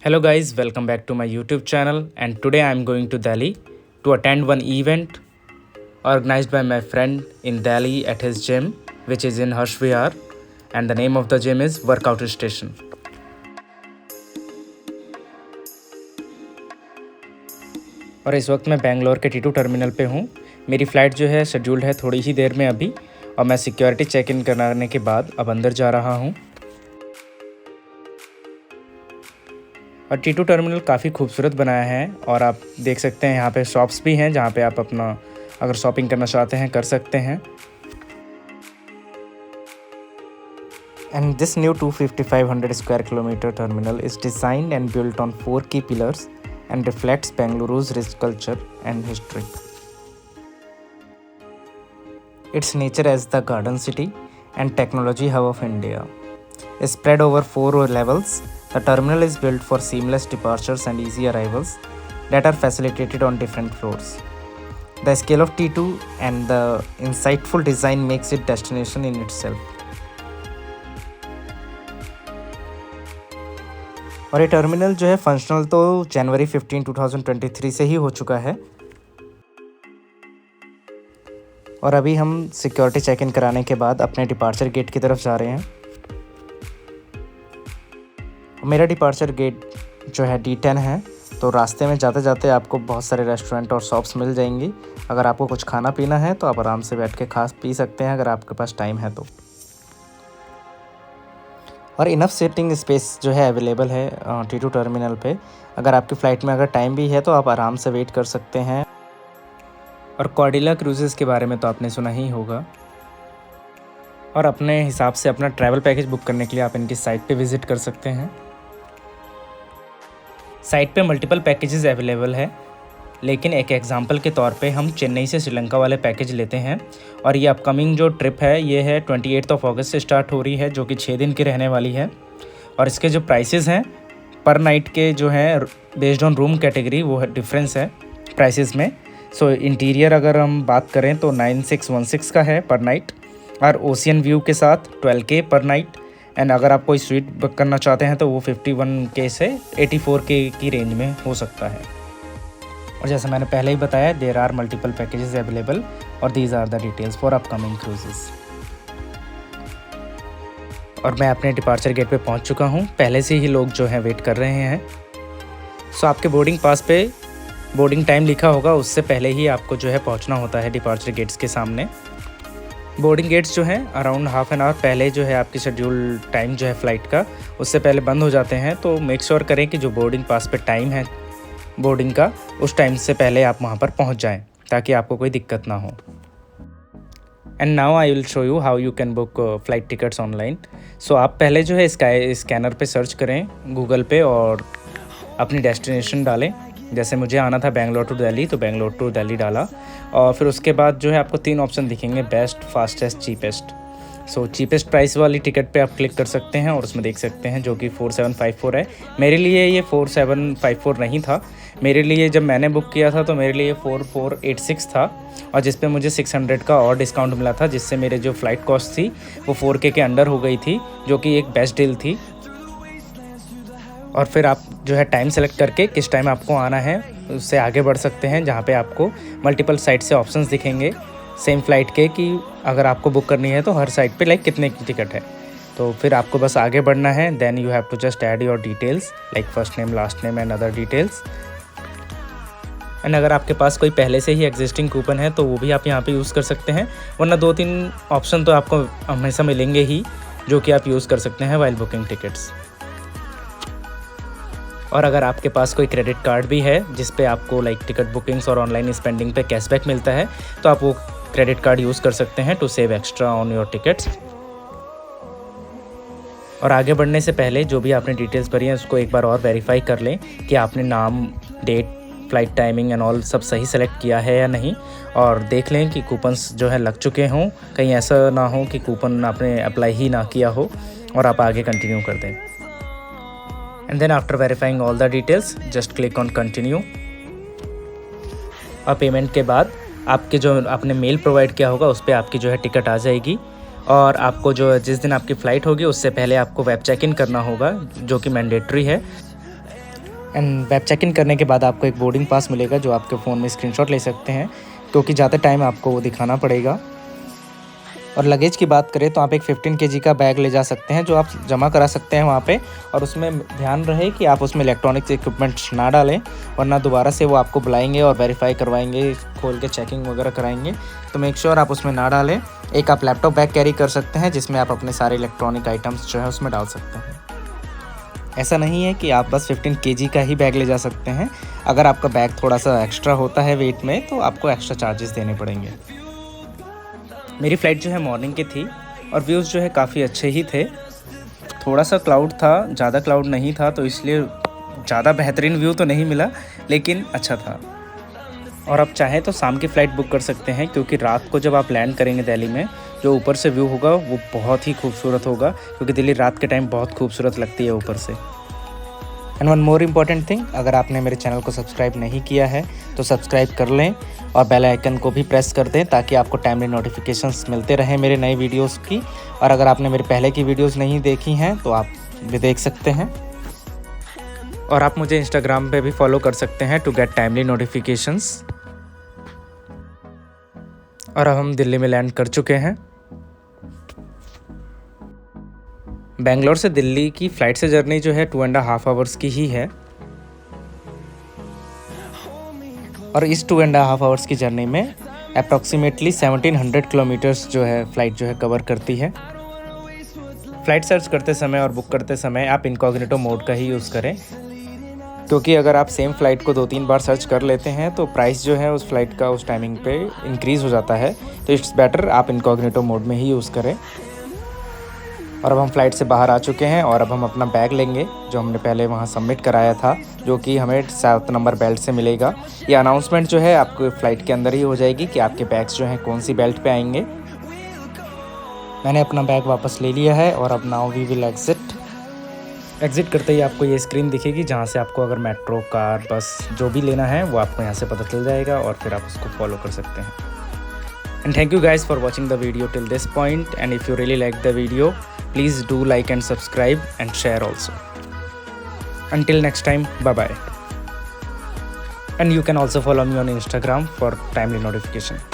Hello guys, welcome back to my YouTube channel, and today I am going to Delhi to attend one event organized by my friend in Delhi at his gym, which is in Harsh Vihar, and the name of the gym is Workout Station. और इस वक्त मैं बेंगलोर के T2 terminal पे हूँ। मेरी flight जो है शेड्यूल्ड है थोड़ी ही देर में अभी, और मैं सिक्योरिटी चेक इन कराने के बाद अब अंदर जा रहा हूँ। और T2 टर्मिनल काफ़ी खूबसूरत बनाया है, और आप देख सकते हैं यहाँ पे शॉप्स भी हैं जहाँ पे आप अपना अगर शॉपिंग करना चाहते हैं कर सकते हैं। And this new 2,500 square kilometer terminal is designed and built on 4 key pillars and reflects Bengaluru's rich culture and history. Its nature as the garden city and technology hub of India is spread over 4 levels. The terminal is built for seamless departures and easy arrivals that are facilitated on different floors. The scale of T2 and the insightful design makes it destination in itself. और ये terminal जो है functional तो जनवरी 15, 2023 से ही हो चुका है, और अभी हम सिक्योरिटी चेक इन कराने के बाद अपने डिपार्चर गेट की तरफ जा रहे हैं। मेरा डिपार्चर गेट जो है D10 है, तो रास्ते में जाते जाते आपको बहुत सारे रेस्टोरेंट और शॉप्स मिल जाएंगी। अगर आपको कुछ खाना पीना है तो आप आराम से बैठ के खा पी सकते हैं अगर आपके पास टाइम है तो। और इनफ सीटिंग स्पेस जो है अवेलेबल है T2 टर्मिनल पे। अगर आपकी फ़्लाइट में अगर टाइम भी है तो आप आराम से वेट कर सकते हैं। और कॉर्डिला क्रूजेज़ के बारे में तो आपने सुना ही होगा, और अपने हिसाब से अपना ट्रैवल पैकेज बुक करने के लिए आप इनकी साइट पे विज़िट कर सकते हैं। साइट पे मल्टीपल पैकेजेस अवेलेबल है, लेकिन एक एग्जांपल के तौर पे हम चेन्नई से श्रीलंका वाले पैकेज लेते हैं, और ये अपकमिंग जो ट्रिप है ये है 28 अगस्त से स्टार्ट हो रही है, जो कि 6 दिन की रहने वाली है। और इसके जो प्राइसेस हैं पर नाइट के जो हैं बेस्ड ऑन रूम कैटेगरी वो डिफरेंस है प्राइसेस में। सो इंटीरियर अगर हम बात करें तो 9616 का है पर नाइट, और ओशियन व्यू के साथ 12K पर नाइट। एंड अगर आप कोई स्वीट बुक करना चाहते हैं तो वो 51K से 84K की रेंज में हो सकता है। और जैसे मैंने पहले ही बताया, there are multiple packages available, और these are the details for upcoming cruises. और मैं अपने डिपार्चर गेट पे पहुंच चुका हूं। पहले से ही लोग जो हैं वेट कर रहे हैं। सो आपके बोर्डिंग पास पे बोर्डिंग टाइम लिखा होगा, उससे पहले ही आपको जो है पहुंचना होता है डिपार्चर गेट्स के सामने। बोर्डिंग गेट्स जो हैं अराउंड हाफ एन आवर पहले जो है आपकी शेड्यूल टाइम जो है फ़्लाइट का उससे पहले बंद हो जाते हैं। तो मेक श्योर करें कि जो बोर्डिंग पास पे टाइम है बोर्डिंग का, उस टाइम से पहले आप वहाँ पर पहुँच जाएं, ताकि आपको कोई दिक्कत ना हो। And now I will show you how you can book flight tickets online. So आप पहले जो है स्कैनर पे सर्च करें गूगल पे और अपनी डेस्टिनेशन डालें। जैसे मुझे आना था बेंगलोर टू दिल्ली, तो बेंगलोर टू दिल्ली डाला, और फिर उसके बाद जो है आपको 3 ऑप्शन दिखेंगे, बेस्ट, फास्टेस्ट, चीपेस्ट। सो चीपेस्ट प्राइस वाली टिकट पे आप क्लिक कर सकते हैं, और उसमें देख सकते हैं जो कि 4754 है। मेरे लिए ये 4754 नहीं था, मेरे लिए जब मैंने बुक किया था तो मेरे लिए 4486 था, और जिस पे मुझे 600 का और डिस्काउंट मिला था, जिससे मेरे जो फ़्लाइट कॉस्ट थी वो 4K के अंडर हो गई थी, जो कि एक बेस्ट डील थी। और फिर आप जो है टाइम सेलेक्ट करके किस टाइम आपको आना है उससे आगे बढ़ सकते हैं, जहाँ पे आपको मल्टीपल साइट से ऑप्शंस दिखेंगे सेम फ़्लाइट के, कि अगर आपको बुक करनी है तो हर साइट पे लाइक कितने की टिकट है। तो फिर आपको बस आगे बढ़ना है। Then you have to just add your details like first name, last name and other details. And अगर आपके पास कोई पहले से ही एग्जिस्टिंग कूपन है तो वो भी आप यहाँ पे यूज़ कर सकते हैं, वरना 2-3 ऑप्शन तो आपको हमेशा मिलेंगे ही जो कि आप यूज़ कर सकते हैं वाइल बुकिंग टिकट्स। और अगर आपके पास कोई क्रेडिट कार्ड भी है जिस पे आपको लाइक टिकट बुकिंग्स और ऑनलाइन स्पेंडिंग पे कैशबैक मिलता है, तो आप वो क्रेडिट कार्ड यूज़ कर सकते हैं to save extra on your tickets. और आगे बढ़ने से पहले जो भी आपने डिटेल्स भरी हैं उसको एक बार और वेरीफाई कर लें कि आपने नाम, date, flight timing and all सब सही सेलेक्ट किया है या नहीं, और देख लें कि कूपन्स जो है लग चुके हों। कहीं ऐसा ना हो कि कूपन आपने अप्लाई ही ना किया हो और आप आगे कंटिन्यू कर दें। And then after verifying all the details just click on continue. और पेमेंट के बाद आपके जो आपने मेल प्रोवाइड किया होगा उस पर आपकी जो है टिकट आ जाएगी, और आपको जो जिस दिन आपकी फ़्लाइट होगी उससे पहले आपको वेब चेक इन करना होगा, जो कि मैंडेटरी है। एंड वेब चेक इन करने के बाद आपको एक बोर्डिंग पास मिलेगा जो आपके फ़ोन में स्क्रीनशॉट ले सकते हैं, क्योंकि जाते टाइम आपको वो दिखाना पड़ेगा। और लगेज की बात करें तो आप एक 15 kg का बैग ले जा सकते हैं जो आप जमा करा सकते हैं वहाँ पे, और उसमें ध्यान रहे कि आप उसमें इलेक्ट्रॉनिक्स इक्विपमेंट्स ना डालें, वरना दोबारा से वो आपको बुलाएंगे और वेरीफाई करवाएंगे, खोल के चेकिंग वगैरह कराएंगे। तो मेक श्योर आप उसमें ना डालें। एक आप लैपटॉप बैग कैरी कर सकते हैं जिसमें आप अपने सारे इलेक्ट्रॉनिक आइटम्स जो है उसमें डाल सकते हैं। ऐसा नहीं है कि आप बस 15 kg का ही बैग ले जा सकते हैं। अगर आपका बैग थोड़ा सा एक्स्ट्रा होता है वेट में तो आपको एक्स्ट्रा चार्जेस देने पड़ेंगे। मेरी फ़्लाइट जो है मॉर्निंग की थी और व्यूज़ जो है काफ़ी अच्छे ही थे। थोड़ा सा क्लाउड था, ज़्यादा क्लाउड नहीं था, तो इसलिए ज़्यादा बेहतरीन व्यू तो नहीं मिला, लेकिन अच्छा था। और आप चाहें तो शाम की फ़्लाइट बुक कर सकते हैं, क्योंकि रात को जब आप लैंड करेंगे दिल्ली में, जो ऊपर से व्यू होगा वो बहुत ही खूबसूरत होगा, क्योंकि दिल्ली रात के टाइम बहुत खूबसूरत लगती है ऊपर से। And one more important thing, अगर आपने मेरे चैनल को सब्सक्राइब नहीं किया है तो सब्सक्राइब कर लें और बेल आइकन को भी प्रेस कर दें, ताकि आपको टाइमली नोटिफिकेशंस मिलते रहें मेरे नए वीडियोस की। और अगर आपने मेरे पहले की वीडियोस नहीं देखी हैं तो आप भी देख सकते हैं। और आप मुझे इंस्टाग्राम पे भी फॉलो कर सकते हैं टू गेट टाइमली नोटिफिकेशंस। और अब हम दिल्ली में लैंड कर चुके हैं। बेंगलोर से दिल्ली की फ़्लाइट से जर्नी जो है 2.5 आवर्स की ही है, और इस 2.5 आवर्स की जर्नी में अप्रॉक्सीमेटली 1700 किलोमीटर्स जो है फ़्लाइट जो है कवर करती है। फ़्लाइट सर्च करते समय और बुक करते समय आप इनकॉग्निटो मोड का ही यूज़ करें, क्योंकि अगर आप सेम फ़्लाइट को 2-3 बार सर्च कर लेते हैं तो प्राइस जो है उस फ़्लाइट का उस टाइमिंग पे इंक्रीज़ हो जाता है। तो इट्स बेटर आप इनकॉग्निटो मोड में ही यूज़ करें। और अब हम फ़्लाइट से बाहर आ चुके हैं और अब हम अपना बैग लेंगे जो हमने पहले वहाँ सबमिट कराया था, जो कि हमें 7 नंबर बेल्ट से मिलेगा। ये अनाउंसमेंट जो है आपको फ़्लाइट के अंदर ही हो जाएगी कि आपके बैग्स जो हैं कौन सी बेल्ट पे आएंगे। मैंने अपना बैग वापस ले लिया है और अब नाउ वी विल एग्ज़िट करते ही आपको ये स्क्रीन दिखेगी, जहाँ से आपको अगर मेट्रो, कार, बस जो भी लेना है वो आपको यहाँ से पता चल जाएगा और फिर आप उसको फॉलो कर सकते हैं। And thank you guys for watching the video till this point, and if you really like the video, please do like and subscribe and share also. Until next time, bye bye. And you can also follow me on Instagram for timely notification.